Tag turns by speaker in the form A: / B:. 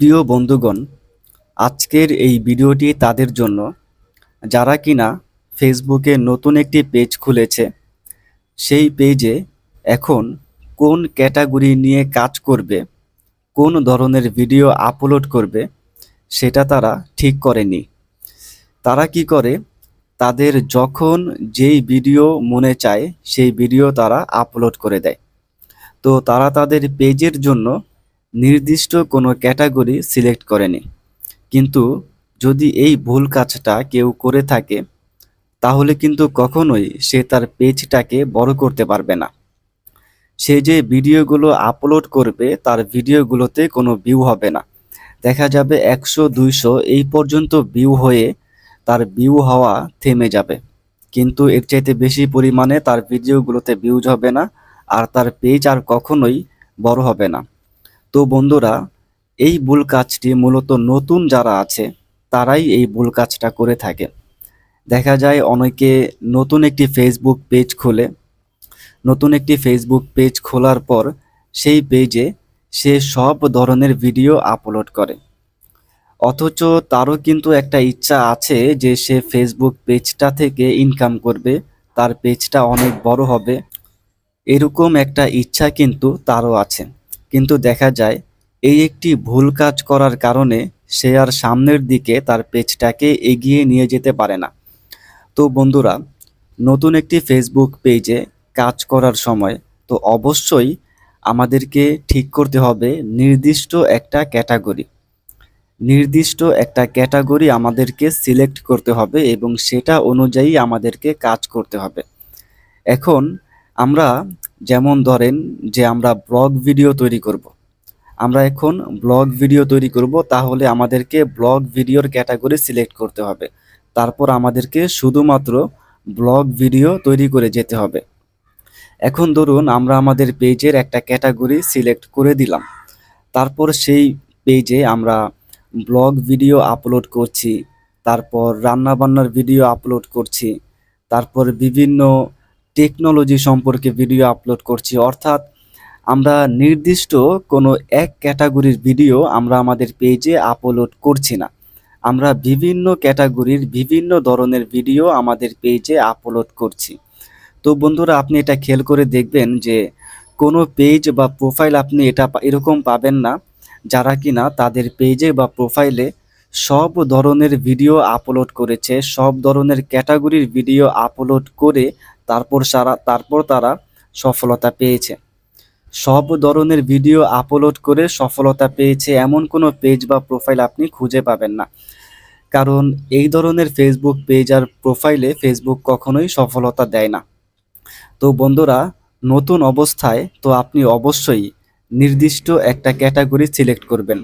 A: প্রিয় বন্ধুগণ, আজকের এই ভিডিওটি তাদের জন্য যারা কিনা ফেসবুকে নতুন একটি পেজ খুলেছে। সেই পেজে এখন কোন ক্যাটাগরি নিয়ে কাজ করবে, কোন ধরনের ভিডিও আপলোড করবে সেটা তারা ঠিক করেনি। তারা কি করে, তাদের যখন যেই ভিডিও মনে চায় সেই ভিডিও তারা আপলোড করে দেয়। তো তারা তাদের পেজের জন্য নির্দিষ্ট কোনো ক্যাটাগরি সিলেক্ট করেনি। কিন্তু যদি এই ভুল কাজটা কেউ করে থাকে, তাহলে কিন্তু কখনোই সে তার পেজটাকে বড় করতে পারবে না। সে যে ভিডিওগুলো আপলোড করবে তার ভিডিওগুলোতে কোনো ভিউ হবে না। দেখা যাবে 100-200 এই পর্যন্ত ভিউ হয়ে তার ভিউ হওয়া থেমে যাবে, কিন্তু এর চাইতে বেশি পরিমাণে তার ভিডিওগুলোতে ভিউজ হবে না, আর তার পেজ আর কখনোই বড় হবে না। তো বন্ধুরা, এই ভুল কাজটি মূলত নতুন যারা আছে তারাই এই ভুল কাজটা করে থাকে। দেখা যায় অনেকে নতুন একটি ফেসবুক পেজ খোলে। নতুন একটি ফেসবুক পেজ খোলার পর সেই পেজে সে সব ধরনের ভিডিও আপলোড করে, অথচ তারও কিন্তু একটা ইচ্ছা আছে যে সে ফেসবুক পেজটা থেকে ইনকাম করবে, তার পেজটা অনেক বড় হবে, এরকম একটা ইচ্ছা কিন্তু তারও আছে। কিন্তু দেখা যায় এই একটি ভুল কাজ করার কারণে সে আর সামনের দিকে তার পেজটাকে এগিয়ে নিয়ে যেতে পারে না। তো বন্ধুরা, নতুন একটি ফেসবুক পেজে কাজ করার সময় তো অবশ্যই আমাদেরকে ঠিক করতে হবে নির্দিষ্ট একটা ক্যাটাগরি আমাদেরকে সিলেক্ট করতে হবে এবং সেটা অনুযায়ী আমাদেরকে কাজ করতে হবে। এখন আমরা যেমন ধরেন যে আমরা ব্লগ ভিডিও তৈরি করব। আমরা এখন ব্লগ ভিডিও তৈরি করব, তাহলে আমাদেরকে ব্লগ ভিডিওর ক্যাটাগরি সিলেক্ট করতে হবে। তারপর আমাদেরকে শুধুমাত্র ব্লগ ভিডিও তৈরি করে যেতে হবে। এখন ধরুন আমরা আমাদের পেজের একটা ক্যাটাগরি সিলেক্ট করে দিলাম, তারপর সেই পেজে আমরা ব্লগ ভিডিও আপলোড করছি, তারপর রান্নাবান্নার ভিডিও আপলোড করছি, তারপর বিভিন্ন টেকনোলজি সম্পর্কে ভিডিও আপলোড করছি। অর্থাৎ আমরা নির্দিষ্ট কোনো এক ক্যাটাগরির ভিডিও আমরা আমাদের পেজে আপলোড করছি না, আমরা বিভিন্ন ক্যাটাগরির বিভিন্ন ধরনের ভিডিও আমাদের পেজে আপলোড করছি। তো বন্ধুরা, আপনি এটা খেয়াল করে দেখবেন যে কোনো পেজ বা প্রোফাইল আপনি এরকম পাবেন না যারা কিনা তাদের পেজে বা প্রোফাইলে সব ধরনের ভিডিও আপলোড করেছে, সব ধরনের ক্যাটাগরির ভিডিও আপলোড করে তারপর তারা সফলতা পেয়েছে। সব ধরনের ভিডিও আপলোড করে সফলতা পেয়েছে এমন কোনো পেজ বা প্রোফাইল আপনি খুঁজে পাবেন না, কারণ এই ধরনের ফেসবুক পেজ আর প্রোফাইলে ফেসবুক কখনোই সফলতা দেয় না। তো বন্ধুরা, নতুন অবস্থায় তো আপনি অবশ্যই নির্দিষ্ট একটা ক্যাটাগরি সিলেক্ট করবেন।